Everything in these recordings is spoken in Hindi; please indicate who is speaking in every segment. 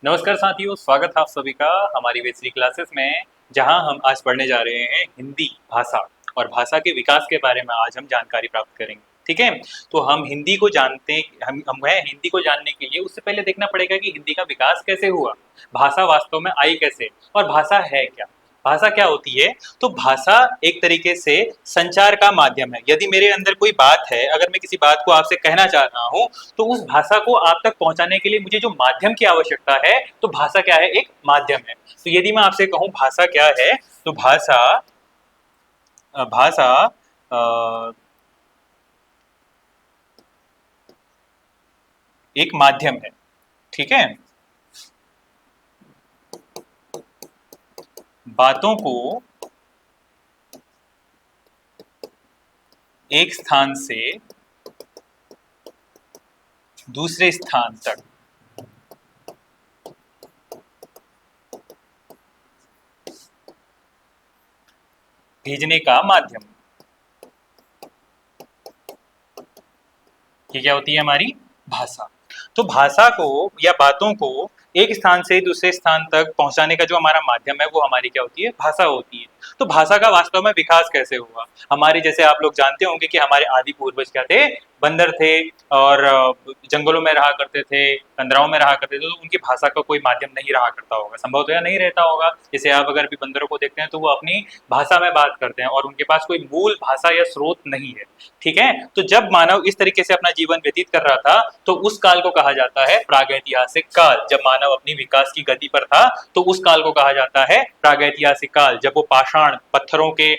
Speaker 1: नमस्कार साथियों, स्वागत है आप सभी का हमारी वेचरी क्लासेस में। जहां हम आज पढ़ने जा रहे हैं हिंदी भाषा और भाषा के विकास के बारे में आज हम जानकारी प्राप्त करेंगे। ठीक है, तो हम हिंदी को जानते हम हैं हिंदी को जानने के लिए उससे पहले देखना पड़ेगा कि हिंदी का विकास कैसे हुआ, भाषा वास्तव में आई कैसे और भाषा है क्या। भाषा क्या होती है? तो भाषा एक तरीके से संचार का माध्यम है। यदि मेरे अंदर कोई बात है, अगर मैं किसी बात को आपसे कहना चाह रहा हूं, तो उस भाषा को आप तक पहुंचाने के लिए मुझे जो माध्यम की आवश्यकता है, तो भाषा क्या है? एक माध्यम है। तो यदि मैं आपसे कहूं भाषा क्या है, तो भाषा भाषा एक माध्यम है। ठीक है, बातों को एक स्थान से दूसरे स्थान तक भेजने का माध्यम, ये क्या होती है? हमारी भाषा। तो भाषा को या बातों को एक स्थान से दूसरे स्थान तक पहुंचाने का जो हमारा माध्यम है, वो हमारी क्या होती है? भाषा होती है। तो भाषा का वास्तव में विकास कैसे हुआ? हमारे, जैसे आप लोग जानते होंगे कि हमारे आदि पूर्वज क्या थे? बंदर थे और जंगलों में रहा करते थे, कंदराओं में रहा करते थे, तो उनकी भाषा का कोई माध्यम नहीं रहा करता होगा, संभव तो या नहीं रहता होगा। जैसे आप अगर भी बंदरों को देखते हैं तो वो अपनी भाषा में बात करते हैं और उनके पास कोई मूल भाषा या स्रोत नहीं है। ठीक है, तो जब मानव इस तरीके से अपना जीवन व्यतीत कर रहा था, तो उस काल को कहा जाता है प्रागैतिहासिक काल। जब मानव अपनी विकास की गति पर था, तो उस काल को कहा जाता है प्रागैतिहासिक काल। जब वो पाषाण पत्थरों के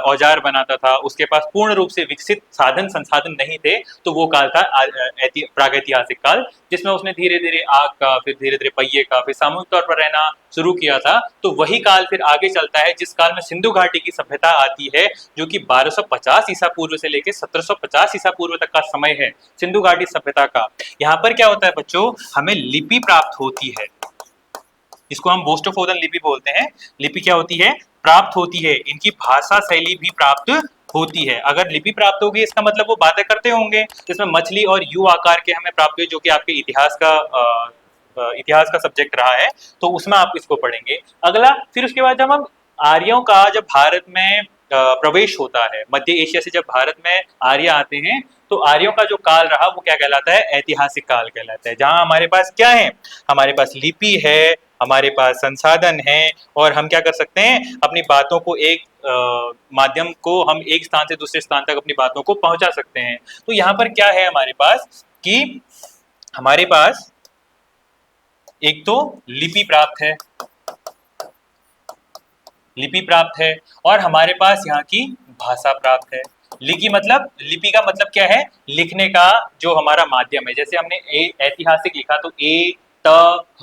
Speaker 1: औजार बनाता था, उसके पास पूर्ण रूप से विकसित साधन संसाधन नहीं थे, तो वो काल था प्रागैतिहासिक काल, जिसमें उसने धीरे धीरे आग का, फिर धीरे धीरे पहिए का, फिर सामूहिक तौर पर रहना शुरू किया था। तो वही काल फिर आगे चलता है, जिस काल में सिंधु घाटी की सभ्यता आती है, जो कि 1250 ईसा पूर्व से लेकर 1750 ईसा पूर्व तक का समय है सिंधु घाटी सभ्यता का। यहाँ पर क्या होता है बच्चों? हमें लिपि प्राप्त होती है, इसको हम बोस्टोफोदन लिपि बोलते हैं। लिपि क्या होती है? प्राप्त होती है। इनकी भाषा शैली भी प्राप्त होती है। अगर लिपि प्राप्त होगी, इसका मतलब वो बातें करते होंगे, जिसमें मछली और यू आकार के हमें प्राप्त हुए, जो कि आपके इतिहास का सब्जेक्ट रहा है, तो उसमें आप इसको पढ़ेंगे। अगला, फिर उसके बाद जब हम आर्यों का जब भारत में प्रवेश होता है, मध्य एशिया से जब भारत में आर्य आते हैं, तो आर्यों का जो काल रहा वो क्या कहलाता है? ऐतिहासिक काल कहलाता है। जहां हमारे पास क्या है? हमारे पास लिपि है, हमारे पास संसाधन है, और हम क्या कर सकते हैं? अपनी बातों को एक माध्यम को हम एक स्थान से दूसरे स्थान तक अपनी बातों को पहुंचा सकते हैं। तो यहाँ पर क्या है हमारे पास कि हमारे पास एक तो लिपि प्राप्त है, लिपि प्राप्त है, और हमारे पास यहाँ की भाषा प्राप्त है। लिपि मतलब, लिपि का मतलब क्या है? लिखने का जो हमारा माध्यम है। जैसे हमने ऐतिहासिक लिखा, तो ए त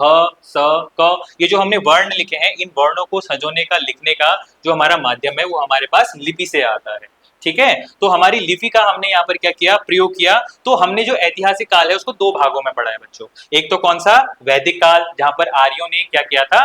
Speaker 1: ह स क, ये जो हमने वर्ण लिखे हैं, इन वर्णों को संजोने का, लिखने का जो हमारा माध्यम है, वो हमारे पास लिपि से आता है। ठीक है, तो हमारी लिपि का हमने यहाँ पर क्या किया? प्रयोग किया। तो हमने जो ऐतिहासिक काल है उसको दो भागों में पढ़ा है बच्चों। एक तो कौन सा? वैदिक काल, जहां पर आर्यों ने क्या किया था?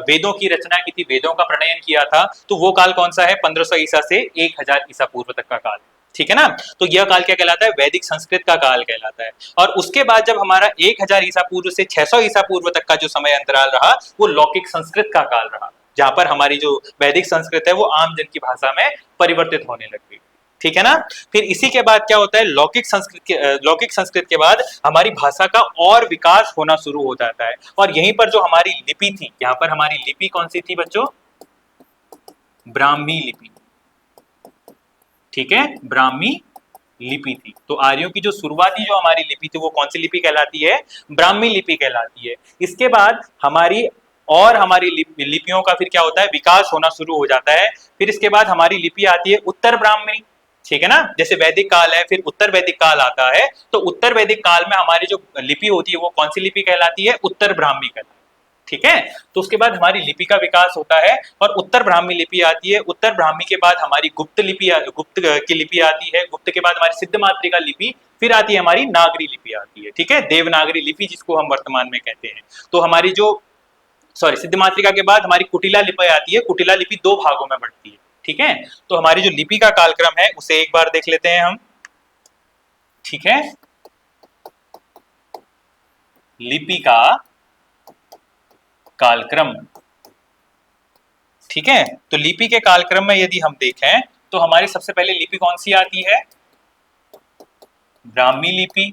Speaker 1: वेदों की रचना की थी, वेदों का प्रणयन किया था। तो वो काल कौन सा है? 1500 ईसा से 1000 ईसा पूर्व तक का काल। ठीक है ना? तो यह काल क्या कहलाता है? वैदिक संस्कृत का काल कहलाता है। और उसके बाद जब हमारा 1000 ईसा पूर्व से 600 ईसा पूर्व तक का जो समय अंतराल रहा, वो लौकिक संस्कृत का काल रहा, जहां पर हमारी जो वैदिक संस्कृत है वो आम जन की भाषा में परिवर्तित होने लग गई। ठीक है ना? फिर इसी के बाद क्या होता है? लौकिक संस्कृत के बाद हमारी भाषा का और विकास होना शुरू हो जाता है। और यहीं पर जो हमारी लिपि थी, यहाँ पर हमारी लिपि कौन सी थी बच्चों? ब्राह्मी लिपि। ठीक है, ब्राह्मी लिपि थी। तो आर्यों की जो शुरुआती जो हमारी लिपि थी, वो कौन सी लिपि कहलाती है? ब्राह्मी लिपि कहलाती है। इसके बाद हमारी और हमारी लिपियों का फिर क्या होता है? विकास होना शुरू हो जाता है। फिर इसके बाद हमारी लिपि आती है उत्तर ब्राह्मणी। ठीक है ना? जैसे वैदिक काल है, फिर उत्तर वैदिक काल आता है। तो उत्तर वैदिक काल में हमारी जो लिपि होती है वो कौन सी लिपि कहलाती है? उत्तर ब्राह्मी कहलाती है। ठीक है, तो उसके बाद हमारी लिपि का विकास होता है और उत्तर ब्राह्मी लिपि आती है। उत्तर ब्राह्मी के बाद हमारी गुप्त की लिपि आती है। गुप्त के बाद हमारी सिद्ध मातृका लिपि, फिर आती है हमारी नागरी लिपि आती है। ठीक है, देवनागरी लिपि जिसको हम वर्तमान में कहते हैं। तो हमारी जो, सॉरी, सिद्ध मातृका के बाद हमारी कुटिला लिपि आती है। कुटिला लिपि दो भागों में बढ़ती है। ठीक है, तो हमारी जो लिपि का कालक्रम है उसे एक बार देख लेते हैं हम। ठीक है, लिपि का कालक्रम। ठीक है, तो लिपि के कालक्रम में यदि हम देखें तो हमारी सबसे पहले लिपि कौन सी आती है? ब्राह्मी लिपि।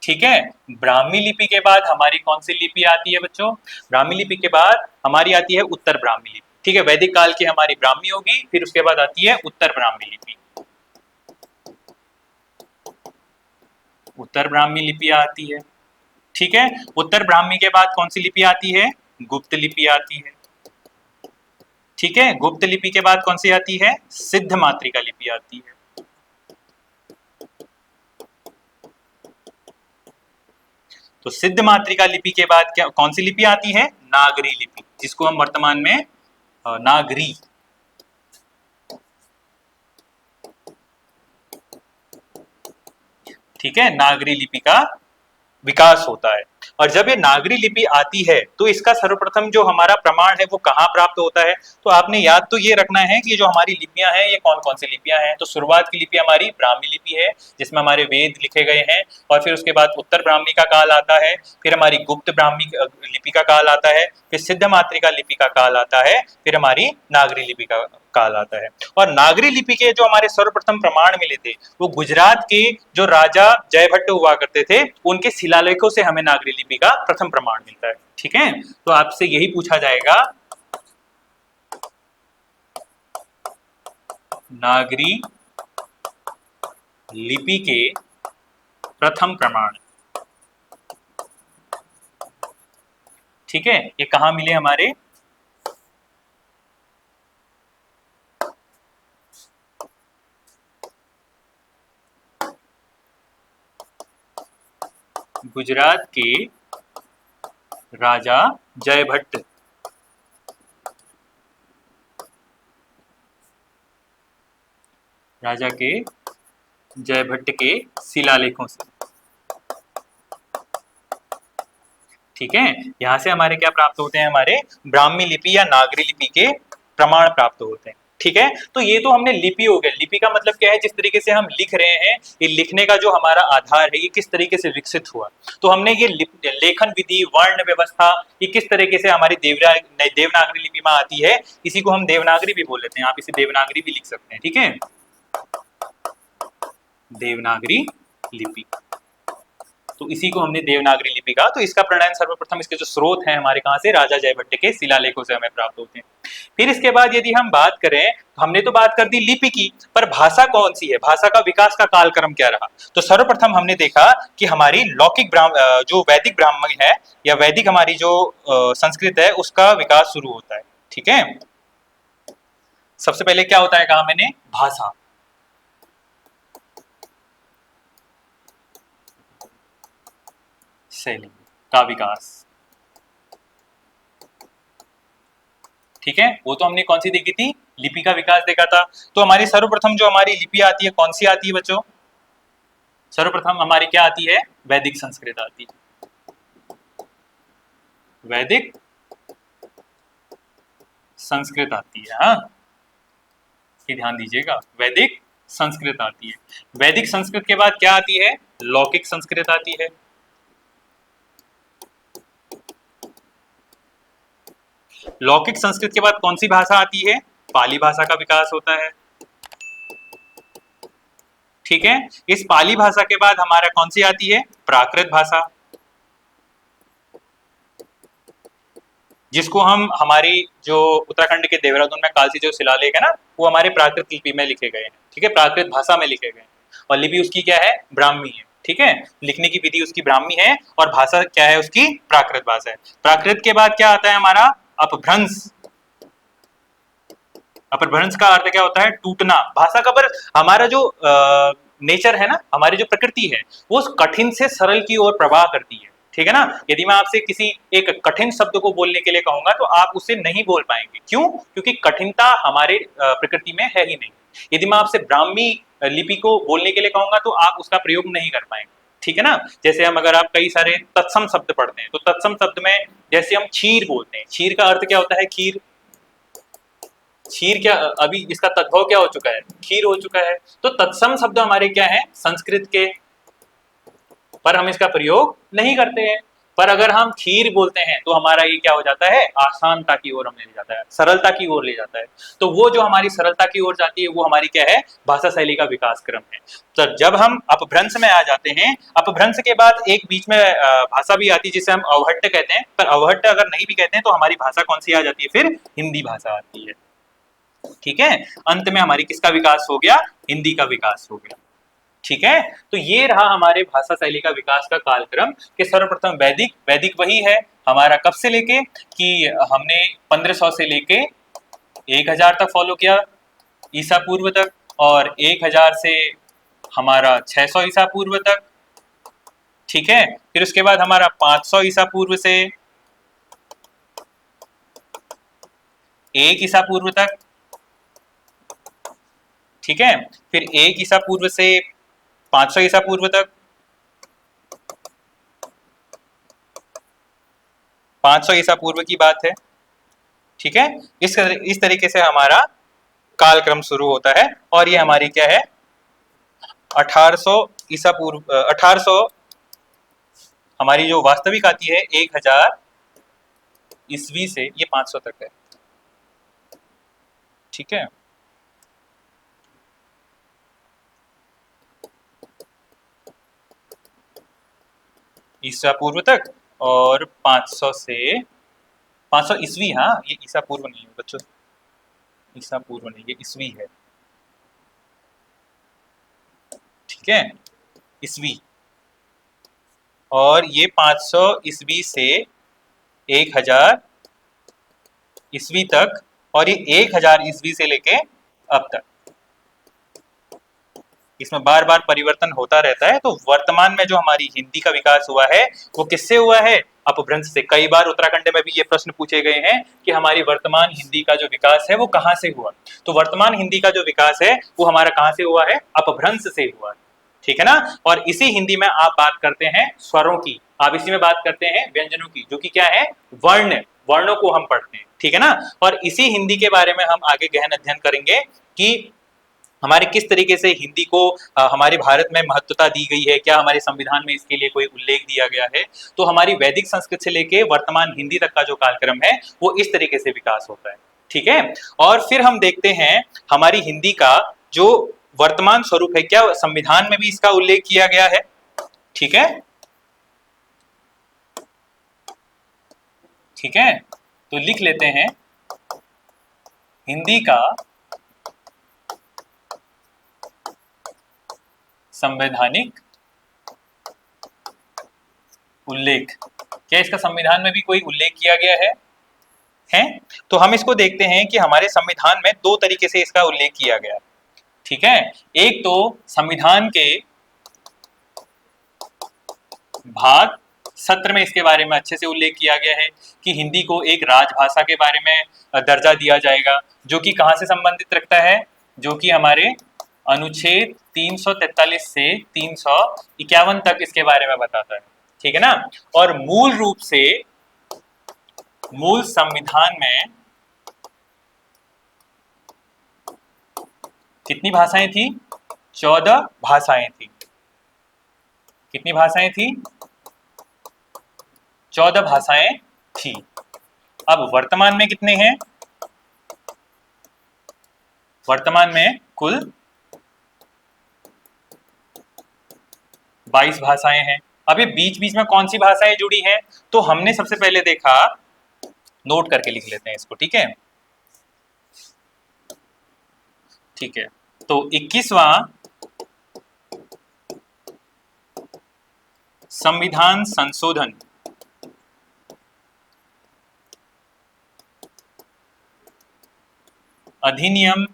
Speaker 1: ठीक है, ब्राह्मी लिपि के बाद हमारी कौन सी लिपि आती है बच्चों? ब्राह्मी लिपि के बाद हमारी आती है उत्तर ब्राह्मी लिपि। ठीक है, वैदिक काल की हमारी ब्राह्मी होगी, फिर उसके बाद आती है उत्तर ब्राह्मी लिपि। उत्तर ब्राह्मी लिपि आती है। ठीक है, उत्तर ब्राह्मी के बाद कौन सी लिपि आती है? गुप्त लिपि आती है। ठीक है, गुप्त लिपि के बाद कौन सी आती है? सिद्ध मातृका लिपि आती है। तो सिद्ध मातृका लिपि के बाद क्या कौन सी लिपि आती है? नागरी लिपि, जिसको हम वर्तमान में नागरी। ठीक है, नागरी लिपि का विकास होता है। और जब ये नागरी लिपि आती है तो इसका सर्वप्रथम जो हमारा प्रमाण है वो कहाँ प्राप्त होता है? तो आपने याद तो ये रखना है कि जो हमारी लिपियां हैं ये कौन कौन सी लिपियां हैं। तो शुरुआत की लिपि हमारी ब्राह्मी लिपि है, जिसमें हमारे वेद लिखे गए हैं, और फिर उसके बाद उत्तर ब्राह्मी का काल आता है, फिर हमारी गुप्त ब्राह्मी लिपि का काल आता है, फिर सिद्ध मातृका लिपि का काल आता है, फिर हमारी नागरी लिपि का काल आता है। और नागरी लिपि के जो हमारे सर्वप्रथम प्रमाण मिले थे वो गुजरात के जो राजा जयभट्ट हुआ करते थे उनके शिलालेखों से हमें नागरी लिपि का प्रथम प्रमाण मिलता है। ठीक है, तो आपसे यही पूछा जाएगा, नागरी लिपि के प्रथम प्रमाण। ठीक है, ये कहां मिले हमारे? गुजरात के राजा जयभट्ट। राजा के जयभट्ट के शिलालेखों से। ठीक है, यहां से हमारे क्या प्राप्त होते हैं? हमारे ब्राह्मी लिपि या नागरी लिपि के प्रमाण प्राप्त होते हैं। ठीक है, तो ये तो हमने लिपि हो गया। लिपि का मतलब क्या है? जिस तरीके से हम लिख रहे हैं, ये लिखने का जो हमारा आधार है ये किस तरीके से विकसित हुआ। तो हमने ये लेखन विधि, वर्ण व्यवस्था, ये किस तरीके से हमारी देवनागरी लिपि में आती है, इसी को हम देवनागरी भी बोल लेते हैं। आप इसे देवनागरी भी लिख सकते हैं। ठीक है, देवनागरी लिपि, तो इसी को हमने देवनागरी लिपि कहा। तो इसका प्रणयन सर्वप्रथम, इसके जो स्रोत हैं हमारे कहां से? राजा जयभट्ट के शिलालेखों से हमें प्राप्त होते हैं। फिर इसके बाद यदि हम बात करें, हमने तो बात कर दी लिपि की, पर भाषा कौन सी है? भाषा का विकास का कालक्रम क्या रहा? तो सर्वप्रथम हमने देखा कि हमारी लौकिक जो वैदिक ब्राह्मण है या वैदिक हमारी जो संस्कृत है उसका विकास शुरू होता है। ठीक है, सबसे पहले क्या होता है, कहा मैंने? भाषा। शैली का विकास। ठीक है, वो तो हमने कौन सी देखी थी? लिपि का विकास देखा था। तो हमारी सर्वप्रथम जो हमारी लिपि आती है कौन सी आती है बच्चों? सर्वप्रथम हमारी क्या आती है? वैदिक संस्कृत आती है। वैदिक संस्कृत आती है। हाँ, ये ध्यान दीजिएगा, वैदिक संस्कृत आती है। वैदिक संस्कृत के बाद क्या आती है? लौकिक संस्कृत आती है। लौकिक संस्कृत के बाद कौन सी भाषा आती है? पाली भाषा का विकास होता है। ठीक है, इस पाली भाषा के बाद हमारा कौन सी आती है? प्राकृत भाषा, जिसको हम हमारी जो उत्तराखंड के देहरादून में कालसी जो शिलालेख है ना, वो हमारे प्राकृत लिपि में लिखे गए हैं। ठीक है, प्राकृत भाषा में लिखे गए हैं, और लिपि उसकी क्या है? ब्राह्मी है। ठीक है, लिखने की विधि उसकी ब्राह्मी है और भाषा क्या है उसकी? प्राकृत भाषा है। प्राकृत के बाद क्या आता है हमारा? अपभ्रंश। अपभ्रंश का अर्थ क्या होता है? टूटना। भाषा का पर हमारा जो नेचर है ना, हमारी जो प्रकृति है, वो कठिन से सरल की ओर प्रवाह करती है। ठीक है ना, यदि मैं आपसे किसी एक कठिन शब्द को बोलने के लिए कहूंगा तो आप उसे नहीं बोल पाएंगे। क्यों? क्योंकि कठिनता हमारे प्रकृति में है ही नहीं। यदि मैं आपसे ब्राह्मी लिपि को बोलने के लिए कहूंगा तो आप उसका प्रयोग नहीं कर पाएंगे। ठीक है ना, जैसे हम अगर आप कई सारे तत्सम शब्द पढ़ते हैं तो तत्सम शब्द में जैसे हम क्षीर बोलते हैं, क्षीर का अर्थ क्या होता है? खीर। क्षीर क्या, अभी इसका तद्भव क्या हो चुका है? खीर हो चुका है। तो तत्सम शब्द हमारे क्या है? संस्कृत के, पर हम इसका प्रयोग नहीं करते हैं। पर अगर हम खीर बोलते हैं तो हमारा ये क्या हो जाता है, आसानता की ओर हमें ले जाता है, सरलता की ओर ले जाता है। तो वो जो हमारी सरलता की ओर जाती है वो हमारी क्या है, भाषा शैली का विकास क्रम है। तो जब हम अपभ्रंश में आ जाते हैं, अपभ्रंश के बाद एक बीच में भाषा भी आती है जिसे हम अवहट्ट कहते हैं, पर अवहट्ट अगर नहीं भी कहते हैं तो हमारी भाषा कौन सी आ जाती है, फिर हिंदी भाषा आती है। ठीक है, अंत में हमारी किसका विकास हो गया, हिंदी का विकास हो गया। ठीक है, तो ये रहा हमारे भाषा शैली का विकास का कालक्रम कि सर्वप्रथम वैदिक, वैदिक वही है हमारा कब से लेके कि हमने 1500 से लेके 1000 तक फॉलो किया ईसा पूर्व तक, और 1000 से हमारा 600 ईसा पूर्व तक। ठीक है, फिर उसके बाद हमारा 500 ईसा पूर्व से 1 ईसा पूर्व तक। ठीक है, फिर 1 ईसा पूर्व से 500 ईसा पूर्व तक, 500 ईसा पूर्व की बात है। ठीक है, इस तरीके से हमारा कालक्रम शुरू होता है, और ये हमारी क्या है 1800 ईसा पूर्व 1800 हमारी जो वास्तविक आती है 1000 ईस्वी से ये 500 तक है। ठीक है, ईसा पूर्व तक, और 500 से 500 ईस्वी, हाँ ये ईसा पूर्व नहीं है बच्चों, ईसा पूर्व नहीं, ये ईस्वी है। ठीक है, ईस्वी, और ये 500 ईस्वी से 1000 ईस्वी तक, और ये 1000 ईस्वी से लेके अब तक, इसमें बार बार परिवर्तन होता रहता है। तो वर्तमान में जो हमारी हिंदी का विकास हुआ है वो किससे हुआ है, अपभ्रंश से। कई बार उत्तराखंड में भी ये प्रश्न पूछे गए हैं कि हमारी वर्तमान हिंदी का जो विकास है वो कहाँ से हुआ। तो वर्तमान हिंदी का जो विकास है वो हमारा कहाँ से हुआ है, अपभ्रंश से हुआ है। ठीक है ना, और इसी हिंदी में आप बात करते हैं स्वरों की, आप इसी में बात करते हैं व्यंजनों की, जो कि क्या है वर्ण, वर्णों को हम पढ़ते हैं। ठीक है ना, और इसी हिंदी के बारे में हम आगे गहन अध्ययन करेंगे कि हमारे किस तरीके से हिंदी को हमारे भारत में महत्वता दी गई है, क्या हमारे संविधान में इसके लिए कोई उल्लेख दिया गया है। तो हमारी वैदिक संस्कृत से लेके वर्तमान हिंदी तक का जो कालक्रम है वो इस तरीके से विकास होता है। ठीक है, और फिर हम देखते हैं हमारी हिंदी का जो वर्तमान स्वरूप है, क्या संविधान में भी इसका उल्लेख किया गया है। ठीक है, ठीक है, तो लिख लेते हैं हिंदी का संवैधानिक उल्लेख। क्या इसका संविधान में भी कोई उल्लेख किया गया है? तो हम इसको देखते हैं कि हमारे संविधान में दो तरीके से इसका उल्लेख किया गया। ठीक है, एक तो संविधान के भाग 17 में इसके बारे में अच्छे से उल्लेख किया गया है कि हिंदी को एक राजभाषा के बारे में दर्जा दिया जाएगा, जो कि कहां से संबंधित रखता है, जो कि हमारे अनुच्छेद 343 से 351 तक इसके बारे में बताता है। ठीक है ना, और मूल रूप से मूल संविधान में कितनी भाषाएं थी, 14 भाषाएं थी। कितनी भाषाएं थी, 14 भाषाएं थी। अब वर्तमान में कितने हैं, वर्तमान में कुल 22 भाषाएं हैं। अब ये बीच बीच में कौन सी भाषाएं जुड़ी हैं, तो हमने सबसे पहले देखा, नोट करके लिख लेते हैं इसको। ठीक है, ठीक है, तो 21वां संविधान संशोधन अधिनियम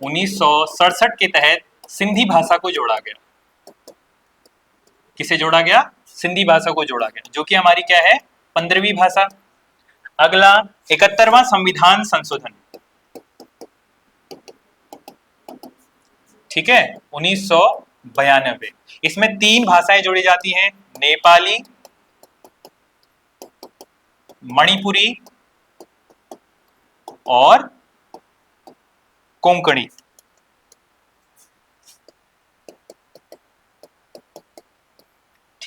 Speaker 1: 1967 के तहत सिंधी भाषा को जोड़ा गया। किसे जोड़ा गया, सिंधी भाषा को जोड़ा गया, जो कि हमारी क्या है 15वीं भाषा। अगला 71वां संविधान संशोधन, ठीक है, 1992। इसमें 3 भाषाएं जोड़ी जाती हैं, नेपाली, मणिपुरी और कोंकणी।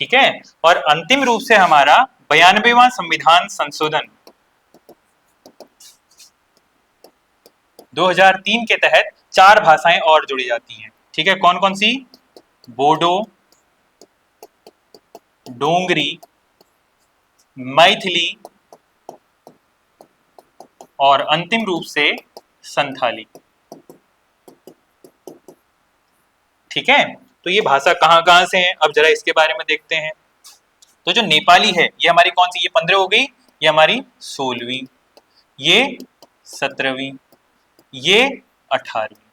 Speaker 1: ठीक है। और अंतिम रूप से हमारा 92वां संविधान संशोधन 2003 के तहत 4 भाषाएं और जोड़ी जाती हैं। ठीक है, कौन कौन सी? बोडो, डोंगरी, मैथिली और अंतिम रूप से संथाली। ठीक है, तो ये भाषा कहां कहां से है, अब जरा इसके बारे में देखते हैं। तो जो नेपाली है ये हमारी कौन सी? ये 15 हो गई, ये हमारी 16वीं, ये 17वीं, ये 18वीं।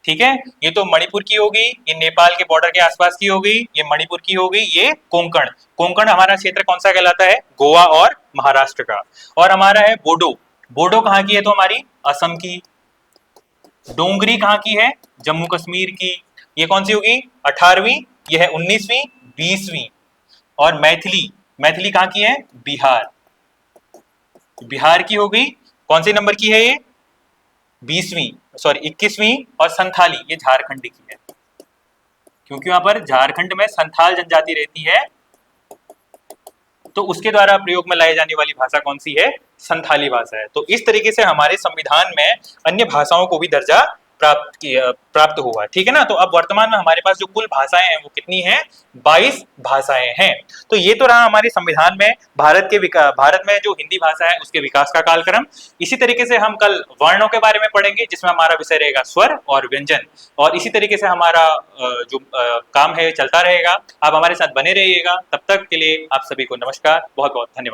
Speaker 1: ठीक है, ये तो मणिपुर की होगी, ये नेपाल के बॉर्डर के आसपास की होगी, ये मणिपुर की होगी, ये कोंकण। कोंकण हमारा क्षेत्र कौन सा कहलाता है? गोवा और महाराष्ट्र का। और हमारा है बोडो। बोडो कहाँ की है? तो हमारी असम की। डोंगरी कहाँ की है? जम्मू कश्मीर की। ये कौन सी होगी? 18वीं, ये है 19वीं, 20वीं। और मैथिली, मैथिली कहाँ की है? बिहार, बिहार की हो गई। कौन से नंबर की है ये? 20वीं, सॉरी 21वीं। और संथाली ये झारखंड की है, क्योंकि वहां पर झारखंड में संथाल जनजाति रहती है, तो उसके द्वारा प्रयोग में लाई जाने वाली भाषा कौन सी है? संथाली भाषा है। तो इस तरीके से हमारे संविधान में अन्य भाषाओं को भी दर्जा प्राप्त हुआ। ठीक है ना। तो अब वर्तमान में हमारे पास जो कुल भाषाएं हैं वो कितनी हैं? 22 भाषाएं हैं। तो ये तो रहा हमारे संविधान में भारत में जो हिंदी भाषा है उसके विकास का कालक्रम। इसी तरीके से हम कल वर्णों के बारे में पढ़ेंगे, जिसमें हमारा विषय रहेगा स्वर और व्यंजन। और इसी तरीके से हमारा जो काम है चलता रहेगा। आप हमारे साथ बने रहिएगा। तब तक के लिए आप सभी को नमस्कार, बहुत बहुत धन्यवाद।